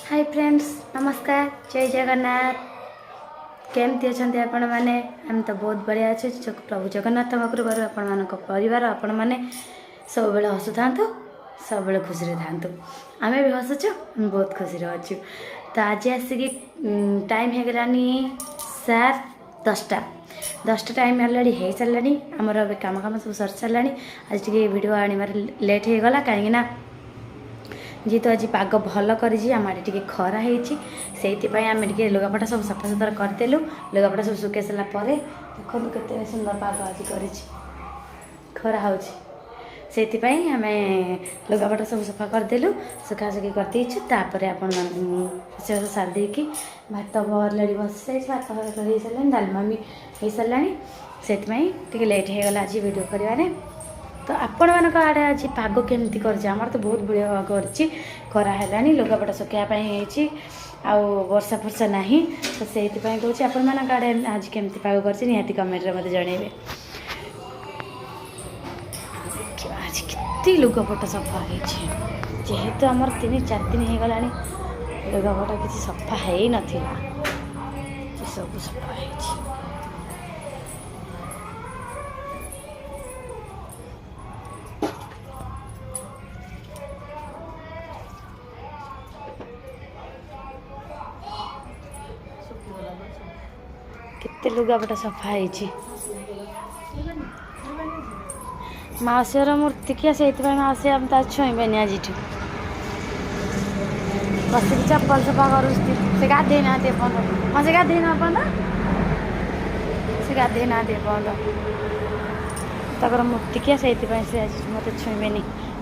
Hi friends, नमस्कार, जय जगन्नाथ। केमती अच्छा आपण मैंने आम तो बहुत बढ़िया अच्छे। प्रभु जगन्नाथ कृपार आपण मान परिवार आपण मैंने सब बेले हसु था, सब बेले खुशी था। आम भी हसुचु, बहुत खुशी अच्छु। तो आज आसिक टाइम हो गलानी 10:10 टाइम अलरेडी हो सारा। आमर कम कम सब सर सारा। आज टे भिड आनबार लेट हो गला कहीं जेहेतु आज पाग भल कर खरा होती आम टे लुगापटा सब सफा सुतरा करदेलु। लुगापटा सब सुखे सारापर देखो केते सुंदर पाग आज कर खरा हो आम लुगापटा सब सफा करदेलु, सुखासुखी करदेचु। तापर आपण सारी भात अलरेडी बस जाए, भात हो सारा, डालमा भी हो सारा। से लेट हो गला आज वीडियो कर। तो आपण मान आड़े आज पाग केमती कर तो बहुत बढ़िया पाग कर खरा है, लुगापटा सुखापी वर्षा फर्षा ना। तो से कहूँ आपण मान आड़े आज केमती पाग कर निहाती कमेंट मत जनइबे। आज कितनी लुगापटा सफा हो जेहेतु आमर 3-4 दिन हो गला लुगापटा किसी सफा हो नाला, सब सफा हो। केते लुगापटा सफा हो। मौसीर मूर्ति किया से मौसी आम तो छुईबे आज बसिक चप्पल सफा कर गाधे ना हाँ से गाधे ना से गाधे ना तक मूर्ति किया से आज मत छुईबे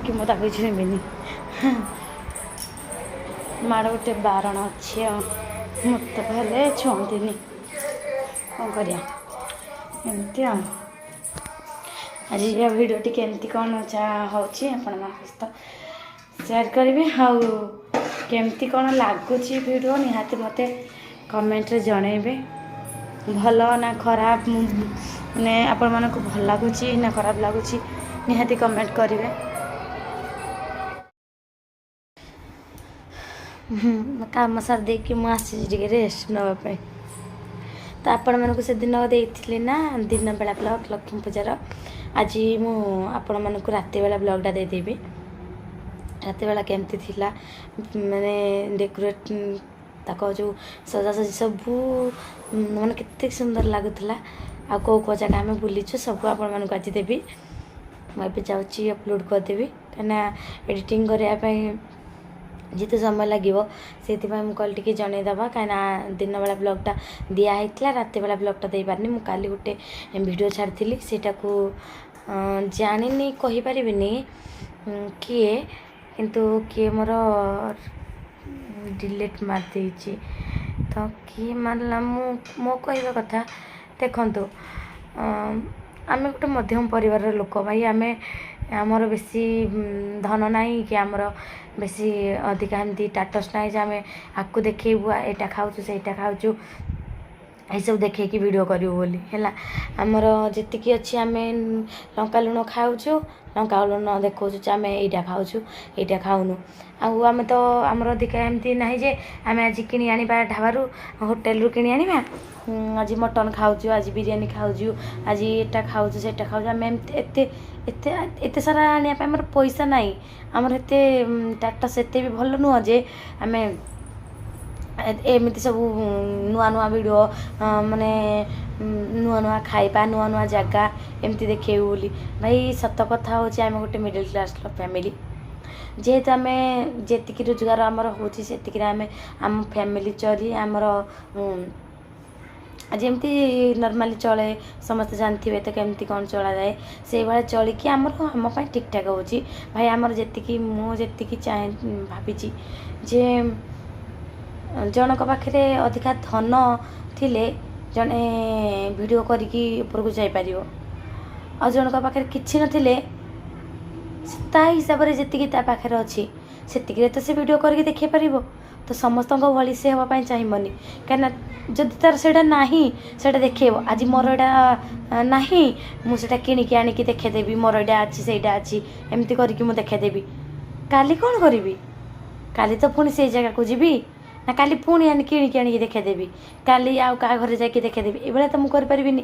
कि मुझे छुईबे माड़ गोटे बारण अच्छे मत पहले छुअंती कौन करमती आज ये वीडियो टी केमती कौन होची सहित शेयर करेंगे। केमती कौन लगुच वीडियो निहाती मत कमेंट रे जनइबे। भल ना खराब माने आपण मानक भल लगुच ना खराब लगुच निहाती कमेंट करेंगे। काम सार दे कि मुझे रेस्ट नापी। तो आपण मानक से दिन देती ना दिन बेला ब्लॉग लक्ष्मी पूजार। आज मुझे राति बेला ब्लॉगटा देदेवी। राति बेला केमती थिला माने डेकोरेट तक जो सजासजी सबू माने कितने सुंदर लगुला। आ कौ जगह आम बुलीचु सब आपण मानक आज देवी। मुझे जाऊँगी अपलोड करदेवी कहीं एडिटिंग करने जिते समय लगे से कहल टी जनईदबा कहीं दिन बेला ब्लॉगटा दिखाई राति बेला ब्लॉगटा दे पारनी। मुझे काली गोटे वीडियो छाड़ी सेटा को जानी कहीपर किए किंतु किए मोर डिलीट मार देछि। तो किए मारला मो कहवा कथा देखु आम गोटे मध्यम परिवार लोक भाई आम आमर बेसी धन नाई कि आमर बेसी अधिका एमती टाटस ना आम आपको देखू एटा खाऊ से खाऊ सब देखे कि वीडियो करूँ बोली है। आमर जी अच्छी आम लंका लुण खाऊ, लंका लुण देखा आम यहाँ खाऊ यहाँ खाऊनु। आम तो आमर अधिका एमती ना जे आम आज कि आने ढाबारू होटेल कि आने आज मटन खाऊ, आज बिरियानी खाऊ, आज एटा खाऊ से खाऊ। आम एत सारा आने आमर पैसा नाई, आमर एत टाटस एत भी भल नुह जे आम एमती सब नुआ नुआ वीडियो माने नुआ नुआ खाइबा नुआ नुआ जगह एमती देखेबू बोली। भाई सत कथा हो आम गोटे मिडिल क्लास फैमिली जेहेतु आम जी रोजगार आमर होती आम फैमिली चली आमर जमती नॉर्मली चले समस्त जानते तो केमती कौन चला जाए से भाई चलिकी आमर आम ठीक ठाक हो भाई। आमर जी मुझे चाहे भावी जे जनक पाखे अधिका धन थिले जने वीडियो करिकी ऊपर को जापर आ जनक पाखे किसी नथिले ता हिसाब से जी पाखे अच्छी से तो से वीडियो करके देखे पार। तो समस्त भली से हाँपाई चाहिए कहीं जदि तार से ना देखेब आज मोर यहाँ ना मुझे किणिकी आणिकी देखेदेवी मोर यहाँ अच्छी से अच्छी एमती करके मुझे देखेदेवी काली कौन करी काली तो पुणी से जगह को जीवी ना काली पुणी आनी किणिकी आनिकी देखेदेवी काली आउ क्या घरे जाकि देखेदेवी ये तो मुझे करें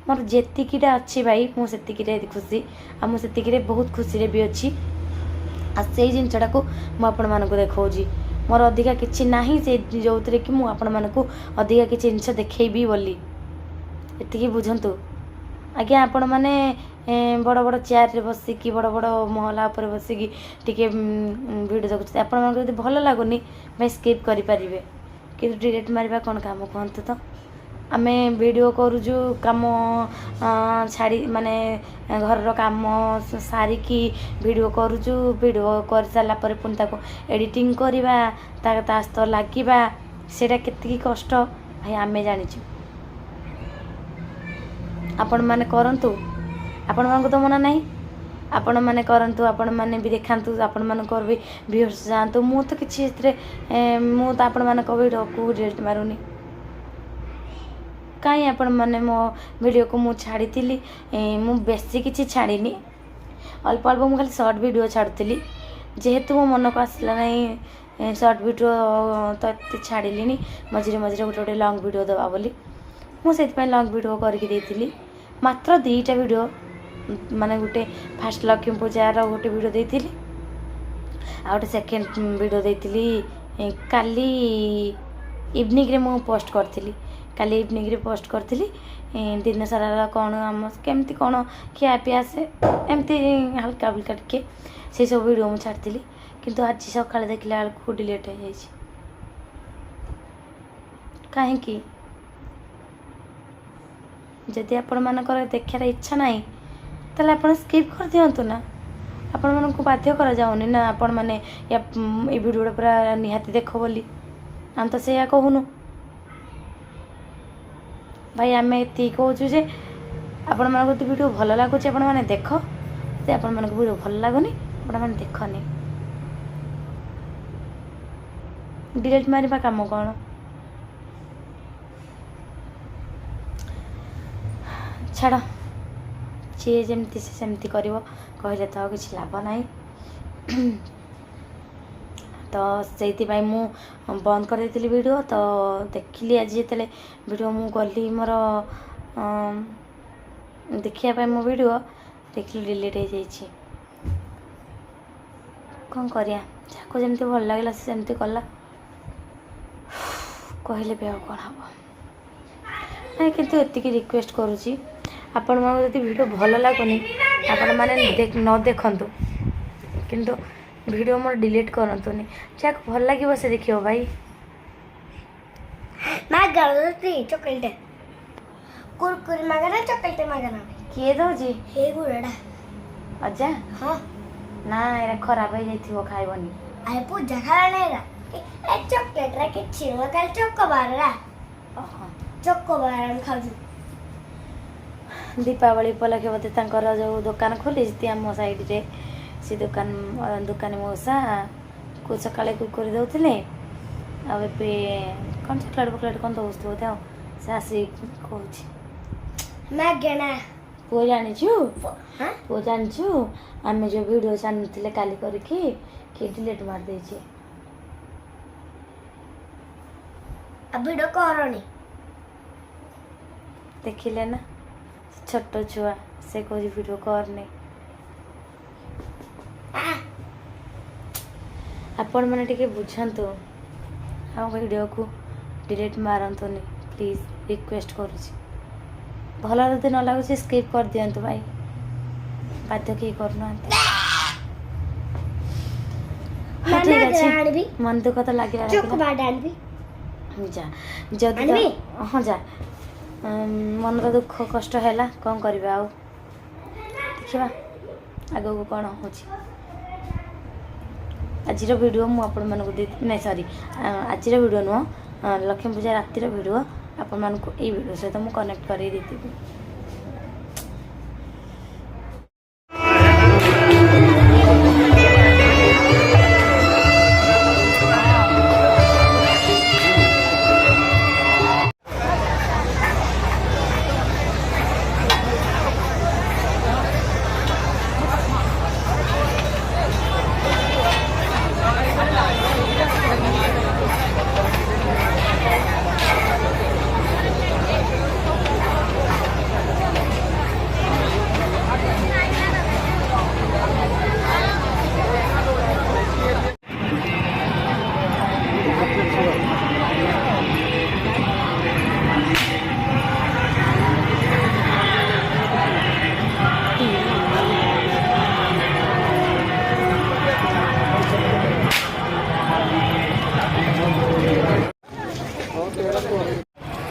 मोर जेतिकीटा अच्छी भाई मुझे खुशी आ मुझे बहुत खुशी भी अच्छी आ से जिनटा को मुझे देखी मोर अधिका किसी ना से जो थे कि मुझे अधिका किसी जिन देखी बोली ये बुझंतु आज्ञा आपण मैंने बड़ बड़ चेयर रे बसिकी बड़ बड़ महला उपर बसिकी टिके वीडियो देखुते आपण जब भल लगुनि भाई स्किप करें कि डिलीट मारिबा कौन काम कहतु तो आम वीडियो करुचु कम छाड़ी माने घर काम सारिकी वीडियो करुचु वीडियो कर सारा पर पुणी ताको एडिटिंग करवा ता सहित लगे सेटा केतकी कष्ट भाई आमे जानिचु आपण माने करंतु आपण मानको तो मना नहीं आपण माने करंतु आपण माने भी देखांतु आपण मानकर भी व्यूअर्स जातु मु तो किछि मु तो आपण मानक वीडियो को डिलीट मारुनी कहीं आपण माने मो वीडियो को मु छाड़ी थी मु बेसी किछि छाड़ीनी अल्प अल्प मु खाली शॉर्ट वीडियो छाड़ुली जेहेतु मो मन को आसला नहीं शॉर्ट वीडियो तो ये छाड़िली मझे मझे गोटे गोटे लॉन्ग वीडियो दवा बोली मुझे लॉन्ग वीडियो करके मात्र 2टा वीडियो माने गोटे फास्ट लक्ष्मी पूजार गोटे वीडियो देती आ गोटे सेकेंड वीडियो देती काली इवनिंग रे मु पोस्ट करती काली इवनिंग रे पोस्ट करती दिन सारा कौन आम केमती कौन खिया पिया से एमती हल्का फुल्का टिके से सब वीडियो मुझे छाड़ी किंतु आज सकाଳେ देखला बेलू डिलीट हो जाए कहीं जदि आपण मानकर देखार इच्छा ना ताले आपण स्किप कर दियंतु ना आपण मानक बाध्य करा जाउनी ना आपण माने या ए वीडियो पूरा निहाती देखो बोली हम तो से कहूनु भाई आम ये कहूँ जे आपण मानक वीडियो भल लगुच आपण माने देख से आपण मानक वीडियो भल लगुनी आपण माने देखनी डिलीट मारिबा काम कौन छाड़ जी जमती से सेमती कर कहले तो किसी लाभ ना तो से मु बंद कर देती वीडियो तो देखिली आज जिते वीडियो मु गली मोर देखिया मो वीडियो देखिली डिलीट हो जाइए कौन करिया जाको जमती भल लगे से सेमती कला कहले भी कौन हम ना किंतु एतिकी रिक्वेस्ट करुँची आपण मन यदि वीडियो भल लगुनि आपण मैंने न देखंतु किंतु वीडियो मोर डिलीट करंतुनी जाको भल लगे से देखियो भाई चॉकलेट कुरकुरी मागना चॉकलेट मागना किए दौजी हे गुड़ाटा अजा हाँ ना एरा खराब हो जाइथिबो खाइबनी आए पूजा खाला नेरा ए चॉकलेट रा के छिवा काल चॉकोबार रा चॉकोबार हम खाजु दीपावली उपलक्षे बोधे तांकर जो दुकान खोली आम साइड रे से दुकानी मौसा को सकाଳେ कुरकुरी दौले आबे कौन चॉकलेट बकलेट कौन दौस बोधे से आसी कहूँ मागना पुओ जानिछु पुओ जानिछु आम जो वीडियो छाड़ुले काली करके कि डिलीट मार देछि अब वीडियो करनी देखिले ना छोट छुआ से कोई वीडियो करने आपण मैंने टिके बुझंतु आ वीडियो को डिलीट मारंतुनी प्लीज रिक्वेस्ट करुछि भल जदि न लगुच स्किप कर दियंतु भाई बाध्य किए करना ठीक अच्छे मन दुख तो लगे जा जदि हाँ जा मन दुख कष्ट है कौन करवा आउ देखा आग को कौन हो आज वीडियो मुझे नहीं सॉरी आज वीडियो नुह लक्ष्मी पूजा रातिर वीडियो आपण मानक ये वीडियो सहित मुझे कनेक्ट कर देती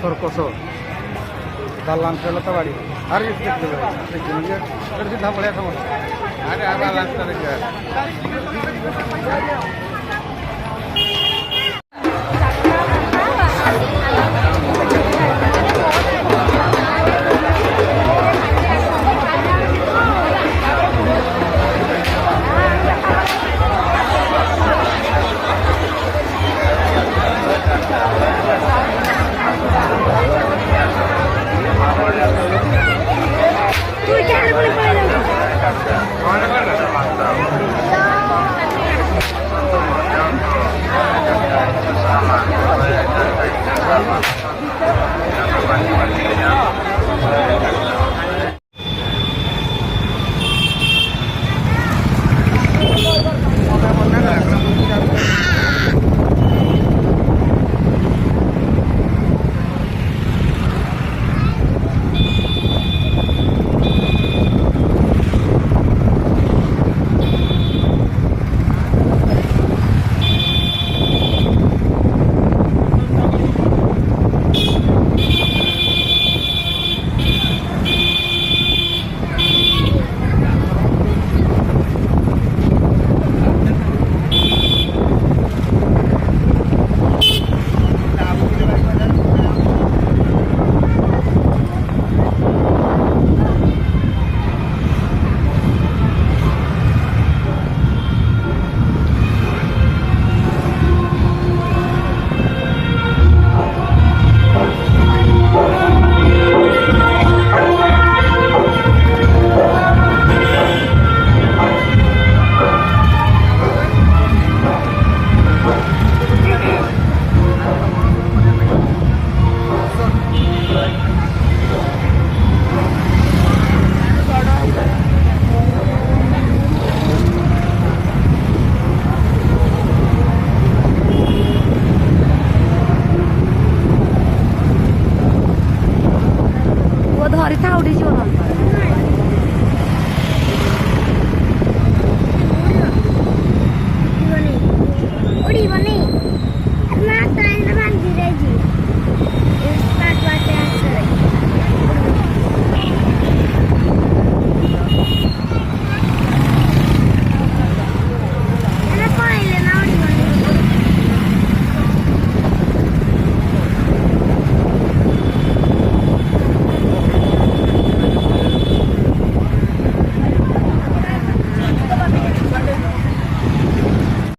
सर्कस दालान खेलता बाड़ी अरे देखते सिद्धा पड़े समझ अरे बालांस